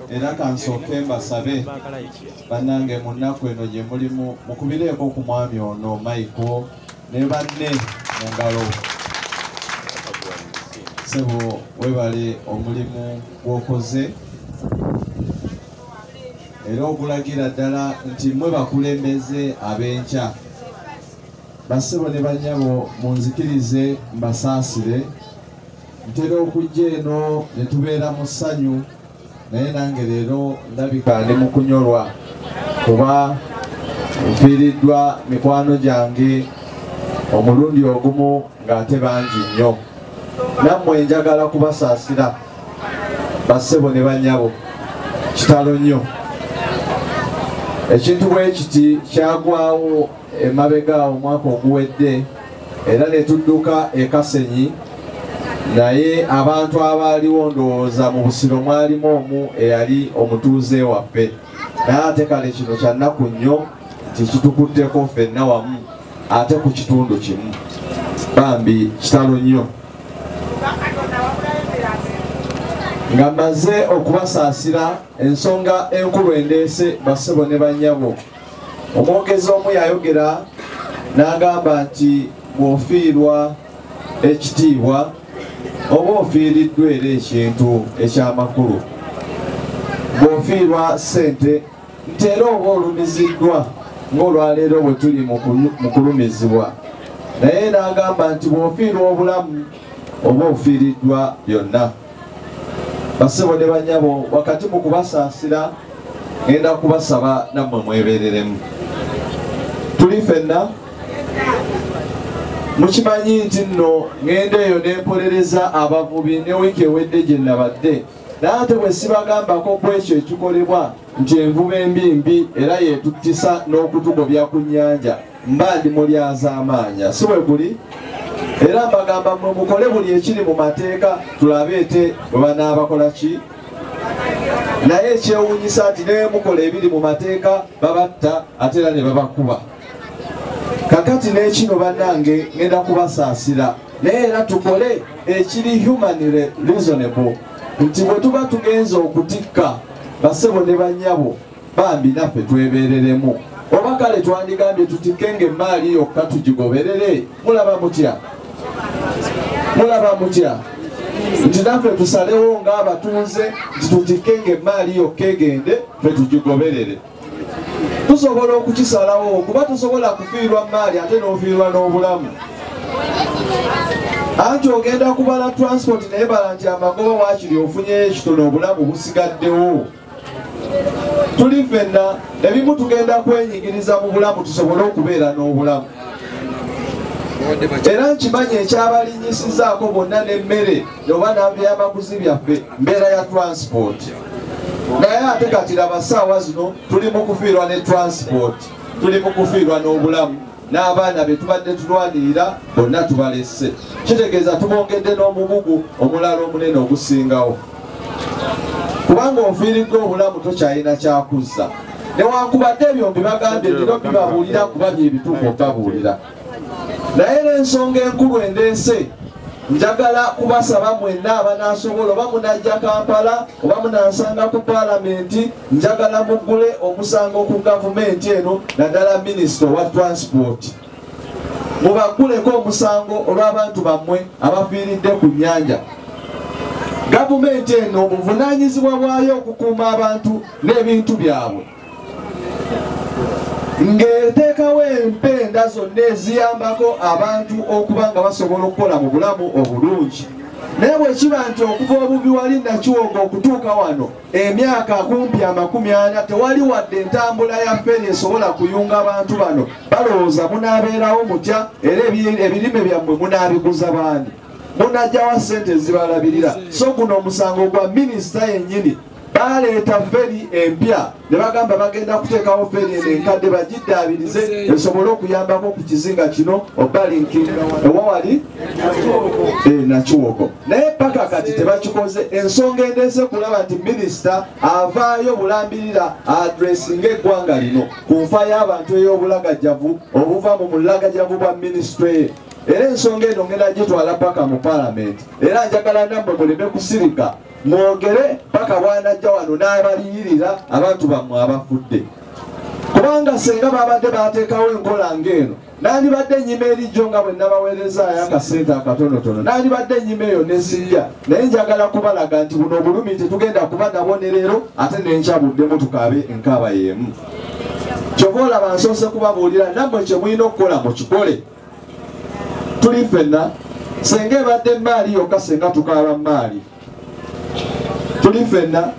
era kansooke mbasabe bannange mu nnaku eno gye mulimu mukubireeko ku mwami ono Michael ne banne mu ngalo. Sebo webale omulimu gwokoze era okulagira ddala nti mwe bakulembeze ab'enkya. Basebo ne bannyabo munzikirize mbasaasire. Ntera okujja eno ne tubeera mu ssanyu naye nange leero ndabika ndi mu kunyolwa kuba nfiiriddwa mikwano gyange omulundi ogumu ng'ate bangi nnyo. Nammwe njagala kubasaasira bassebo ne bannyabo kitalo nnyo. Ekintu bwe kiti kyagwawo emabega omwaka oguwedde era ne tudduka e Kasenyi, naye abantu abaaliwo ndowooza mu Busiro mwalimu omu eyali omutuuze waffe, naye ate kale kino kya nnaku nnyo nti kitukutteko ffenna wamu ate ku kitundu kimu. Bambi kitalo nnyo. Nga mmaze okubasaasira ensonga enkulu endeese bassebo ne bannyabo. Omwogezi omu yayogera n'agamba nti bw'ofiirwa ekitiibwa oba ofiiriddwa era ekintu eky'amakulu, bw'ofiirwa ssente nti era oba olumiziddwa ng'olwaleero bwe tuli mu kulumizibwa, naye n'agamba nti bw'ofiirwa obulamu oba ofiiriddwa byonna. Bassebo ne bannyabo, wakati mu kubasaasira ngenda kubasaba nammwe mwebereremu. Tuli ffenna mukimanyi nti nno ngenda eyo nempolereza abavubi ne wiiki ewedde gye nabadde, naye ate bwe sibagambako ku ekyo ekikolebwa nti envuba embimbi era yetuttisa n'okutugobya ku nnyanja, mba ndi mulyazaamaanya, si bwe kuli? Era mbagamba mwe mukole buli ekiri mu mateeka tulabe ete bwe banaabakola ki. Naye ekyewuunyisa nti ne mukola ebiri mu mateeka babatta ate era ne babakuba. Kakati n'ekino bannange ngenda kubasaasira, naye era tukole ekiri humanly reasonable, nti bwe tuba tugenza okutikka bassebo ne bannyabo, bambi naffe twebereremu. Oba kale twandigambye tutikkenga emaali yokka tugigoberere, mulaba mutya? Mulaba mutya? Nti naffe tusalewo ng'abatuuze nti tutikkenga emaali yokka egende ffe tugigoberere. Tusobola okukisalawo kuba tusobola kufiirwa maali ate n'ofiirwa n'obulamu. Anti ogenda kubala transport naye bala nti amagoba waakiri ofunyeyo ekitono obulamu busigaddewo. Tuli ffenna ebimu tugenda kwenyigiriza mu bulamu tusobole okubeera n'obulamu. Era nkimanyi ekyabalinyisizaako bonna n'emmere oba n'ebyamaguzi byaffe mbeera ya transport. Naye ate kati laba ssaawa zino tuli mu kufiirwa ne transport, tuli mu kufiirwa n'obulamu, n'abaana be tubadde tulwanirira bonna tubalesse. Kitegeeza tubongedde n'omugugu omulala omunene ogusingawo. Kubanga ofiiriddwa obulamu tokyalina kyakuzza. Newankubadde ebyo mbibagambye ndino bibabuulira kuba byebituufu okubabuulira. Naye n'ensonga enkulu endeese njagala kubasaba mwenna abanaasobola oba munajja Kampala oba munansanga ku Paalamenti, njagala muggule omusango ku gavumenti eno naddala minisita wa transport. Mubagguleko omusango olw'abantu bammwe abafiiridde ku nnyanja. Gavumenti eno obuvunaanyizibwa bwayo okukuuma abantu n'ebintu byabwe, ng'eteekawo empenda zonna eziyambako abantu okuba nga basobola okukola mu bulamu obulungi. Naye bwe kiba nti okuva obubi wali Nakiwogo okutuuka wano emyaka kumpi 40 tewali wadde entambula ya fferi esobola kuyunga abantu bano, balowooza munaabeerawo mutya era ebirime byammwe munaabiguza bandi, munajjawa ssente ezibalabirira. So guno omusango gwa minisita yennyini. Baleeta fferi empya ne bagamba bagenda kuteekawo fferi eno enkadde bagiddaabirize esobole okuyambako ku kizinga kino obalinkinga ewawali Nakiwogo. Naye paka kati tebakikoze. Ensonga endeese kulaba nti minisita avaayo bulambirira adressinga eggwanga lino ku nfa y'abantu ey'obulagajjavu obuva mu mulagajjavu bwa minisitule. Era ensonga eno ngenda gitwala paka mu Paalamenti. Era njagala nammwe muleme kusirika mwogere paka bwanajja wano n'abaliyirira abantu bammwe abafudde. Kubanga senga babadde bateekawo enkola ng'eno nandibadde nnyima erijjo nga bwe nabaweerezaayo akasente akatonotono, nandibadde nnyima eyo nesijja, naye njagala kubalaga nti buno obulumi tetugenda kuba nabo ne leero ate nenkyabuddemu tukaabe enkaaba y'emu. Kyova olaba nsoose kubabuulira nammwe kye mulina okukola mukikole. Tuli ffenna senga ebadde maali yokka senga tukaaba maali. Tuli ffenna.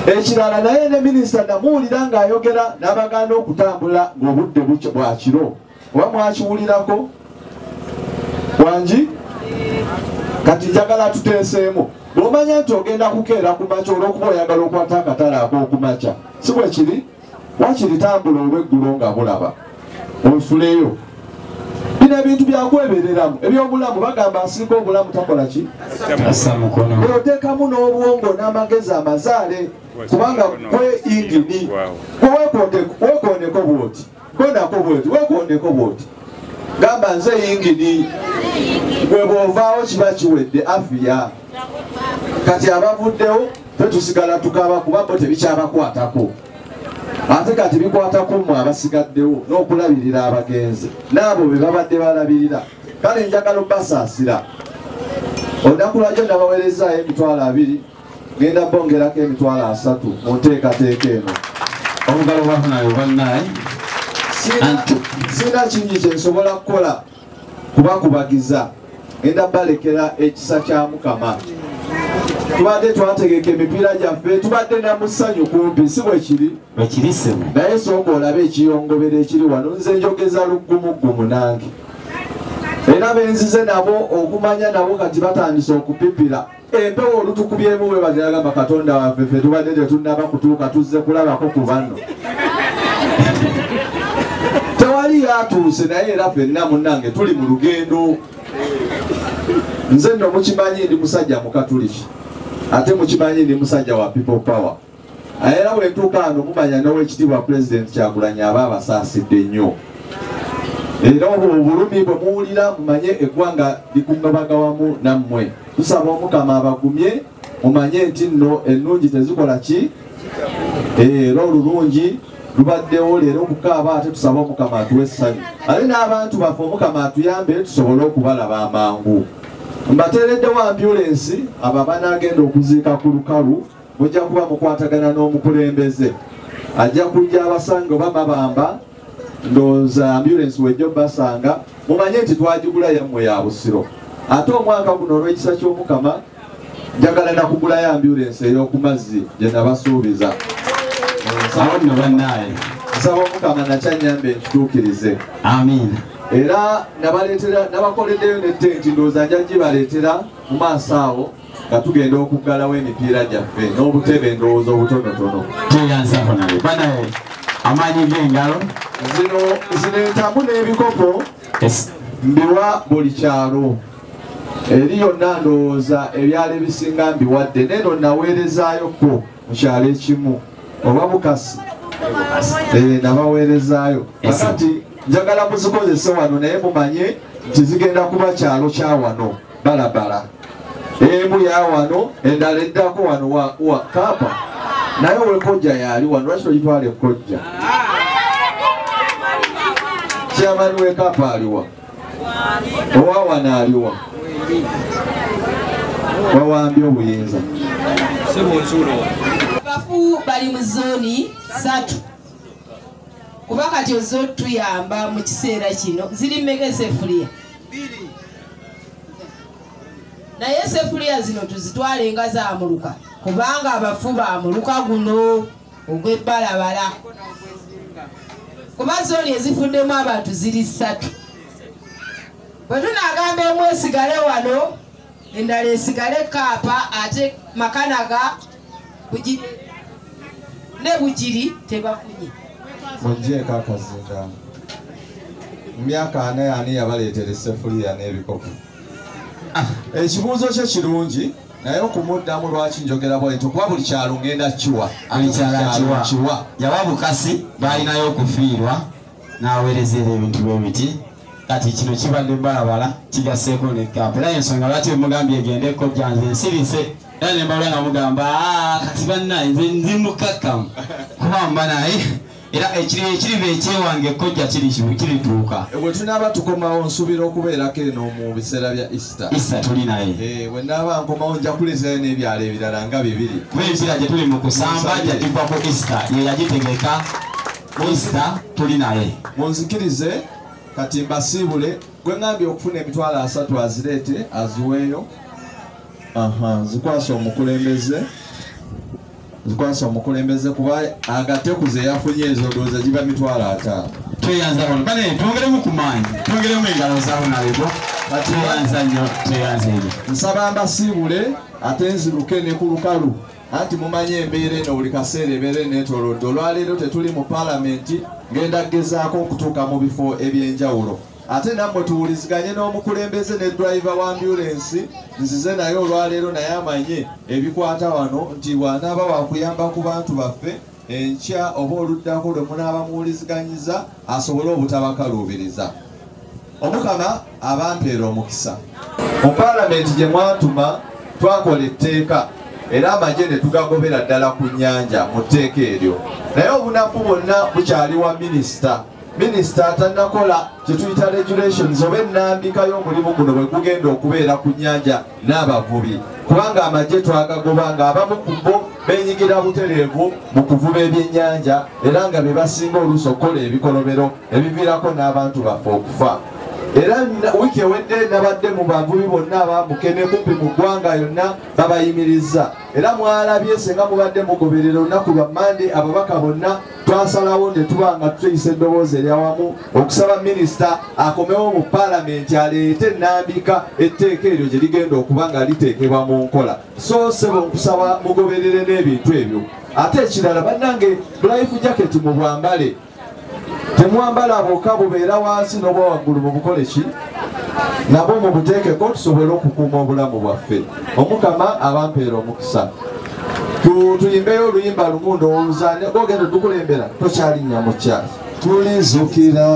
Ekirala naye ne minisita namuwulira ng'ayogera n'abagaana okutambula ng'obudde bwa kiro. Oba mwakiwulirako? Wangi? Kati njagala tuteeseemu. Bw'omanya nti ogenda kukeera ku makya olw'okuba oyagala okwata akatale ak'okumakya. Si bwe kiri? Wakiri tambula olw'eggulo nga bulaba. Ofuleyo. Bino ebintu byakwebereramu. Ebyobulamu bagamba asiika obulamu takola ki? Assa mukono. Oteekamu n'obwongo n'amagezi amazaale. Kubanga kwe ingini. Weekooneko bwoti. Gonako bwoti. Weekooneko bwoti. Gamba nze ingini. Gwe bw'ovaawo kiba kiwedde afiya. Kati abavuddewo tetusigala tukaaba kuba bo tebikyabakwatako. Ate kati bikwatako mmwe abasigaddewo n'okulabirira abagenzi n'abo be babadde balabirira. Kale njagala basaasira. Olunaku lwajjo nabaweerezaayo emitwalo 2, ngenda bongerako emitwalo 3 mu nteekateeka eno. Obugalo bwafunayo bannaye. Sina kinyi kye nsobola kukola kubakubagiza. Ngenda balekera ekisa kya Mukama. Tubadde twategeka emipiira gyaffe, tubadde na musanyu kumpi, si bwe kiri? Bwe kiri ssebo. Naye sooka olabe ekiyongobero ekiri wano, nze njogeza luggumugumu nange. Era benzize nabo okumanya nabo kati batandise okupipira. Empewo olutukubyemu bwe batiragamba Katonda waffe ffe tubadde tetunnaba kutuuka tuzze kulabako ku banno. Tewali yatuuse naye era ffenna munnange tuli mu lugendo. Nze nno mukimanyi ndi musajja Mukatuliki. Ate mukimanyi ndi musajja wa People Power. Era bwe ntuuka wano mumanya n'Oweekitiibwa President Kyagulanyi aba abasaasidde nnyo. Era obulumi bwe muwulira mumanye eggwanga likungabaga wamu nammwe. Tusaba Omukama abagumye mumanye nti nno ennungi tezikola ki? Era olulungi lubaddewo leero okukaaba ate tusaba Omukama atuwe essanyu. Ate n'abantu baffe Omukama atuyambe tusobole okubalaba amangu. Mbateereddewo ambulensi abo abanaagenda okuziika ku lukalu mujja kuba mukwatagana n'omukulembeze. Ajja kujja abasanga oba mabamba ndowooza ambulensi wejja basanga mumanye nti twagigula yammwe ya busiro. Ate omwaka guno olw'ekisa ky'Omukama njagala na kugulayo ambulensi ey'oku mazzi gye nabasuubiza. Awo nno bannaye. Nsaba Omukama nakyanyambe nkituukirize. Amiina. Era nabakoleddeyo n'ettenti ndowooza nja gibaleetera mu maaso awo nga tugenda okuggalawo emipiira gyaffe n'obutebe ndowooza obutonotono. Tweyanzako naye. Bannaye amaanyi g'engalo. Zino entamu n'ebikopo mbiwa buli kyalo. Eri yonna ndowooza ebyalo ebisinga mbiwadde. Neno naweerezaayoko mu kyalo ekimu. Oba Bukasi. Nabaweerezaayo. Kakati njagala muzikozese wano naye mumanye nti zigenda kuba kyalo kya wano balabala. Emu ya wano endala eddako wano wa Kaapa. Naye ow'Ekojja yali wano, lwaki togitwala Ekojja? Chairman w'e Kaapa aliwa? Owa wano aliwa? Wawambye obuyinza. Bafu bali mu zooni 3. Kuba kati ozotuyamba mu kiseera kino ziri mmeka sefuliya? 2. Naye sefuliya zino tuzitwale nga zaamuluka kubanga abafu baamuluka guno ogw'ebbalabala. Kuba zooni ezifuddemu abantu ziri 3. Bwe tunaagamba emu esigale wano endala esigale Kaapa ate Makanaga ne Bugiri tebafunye. Mujjeeko akazinga. Mu myaka 4 ani yabaleetera essefuliya n'ebikopo. Ekibuuzo kyo kirungi naye okumuddamu lwaki njogera bw'etyo kuba buli kyalo ngenda kiwa. Buli kyalo kiwa. Yawa Bukasi baalinayo okufiirwa n'aweerezera ebintu bw'emiti. Kati kino kibadde balabala kigaseeko ne Kaapa. Era ensonga lwaki bemugambye egende Ekojja nze nsirise era ne mbalwa nga mugamba kati bannaye nze nzimukakkamu kubamba naye era ekiriba ekyewange kojja kirituuka bwe tunaaba tukomawo nsuubira okubeerako eno mu biseera bya Easter tuli naye bwe naaba nkomawo nja kulezayo n'ebyalo ebirala nga 2 kuba ebiseera gye tuli mu kusamba jagigwa ku Easter ye yagitegeka Easter tuli naye munzikirize kati mbasiibule gwe ngambye okufuna emitwalo 3 azireete aziweeyo zikwasa omukulembeze kuba agatekuze yafunye ezo ndowooza giba mitwalo 5 tweyanza wano kale twongeremu ku maanyi twongeremu engalo zaabo nalebo tweyanza nnyo tweyanza ebyo nsaba mbasiibule ate nziruke ne ku lukalu anti mumanye embeera eno buli kaseera ebeera neetolodde olwaleero tetuli mu paalamenti ngenda kugezaako okutuuka mu bifo ebyenjawulo ate nammwe tuwuliziganye n'omukulembeze ne driver wa ambulensi nzize naye olwaleero naye amanye ebikwata wano nti bw'anaaba wakuyamba ku bantu baffe enkya oba oluddako lwe munaaba muwuliziganyiza asobole obutabakaluubiriza omukama abampeera omukisa mu paalamenti gye mwatuma twakola etteeka era amagye ne tugagobera ddala ku nnyanja mu tteeka eryo naye obunafu bwonna bukyali wa minisita atannakola kyetuyita regulations oba ennambika y'omulimu guno bwe gugenda okubeera ku nnyanja n'abavubi kubanga amagye twagagoba ng'abamu ku bo beenyigira butereevu mu kuvuba ebyennyanja era nga be basinga oluusi okukola ebikolobero ebiviirako n'abantu baffe okufa era wiiki ewedde nabadde mu bavubi bonna abamukene kumpi mu ggwanga yonna babayimirizza era mwalabye senga mubadde mugoberera olunaku lwa Mande ababaka bonna twasalawo ne tuba nga tuyisa eddoboozi eryawamu okusaba minisita akomewo mu paalamenti aleete ennambika etteeka eryo gye ligenda okuba nga liteekebwa mu nkola so sebo nkusaba mugoberere n'ebintu ebyo ate ekirala bannange life jacket mu bwambale temwambala bwokka bubeera wansi n'oba waggulu mu bukole ki nabo mubuteekeko tusobole okukuuma obulamu bwaffe omukama abampeera omukisa tuyimbeyo oluyimba lumu ndowooza gogenda tukulembera tokyalinnya mu kyasi tulizukira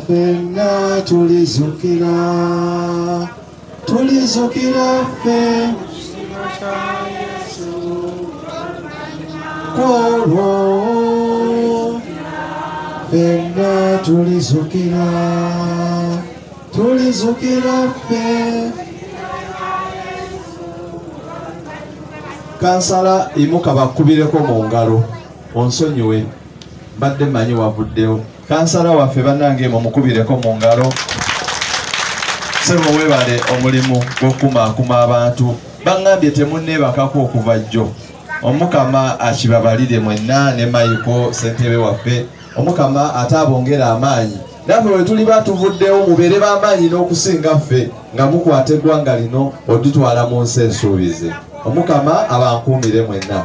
ffenna tulizukira ffe kwolwo ffenna tulizukira ffe kansala imuka bakubireko mu ngalo onsonyiwe mbadde mmanyi wavuddewo kansala waffe bannange mumukubireko mu ngalo sebo webale omulimu gw'okumaakuma abantu baŋŋambye temunneebakako okuva jjo omukama akibabalire mwenna ne mayiko ssentebe waffe omukama ate abongera amaanyi naffe bwe tuli batuvuddewo mubeere b'amaanyi n'okusinga ffe nga mukwata eggwanga lino oditwala mu nsi ensuubize omukama abankuumire mwenna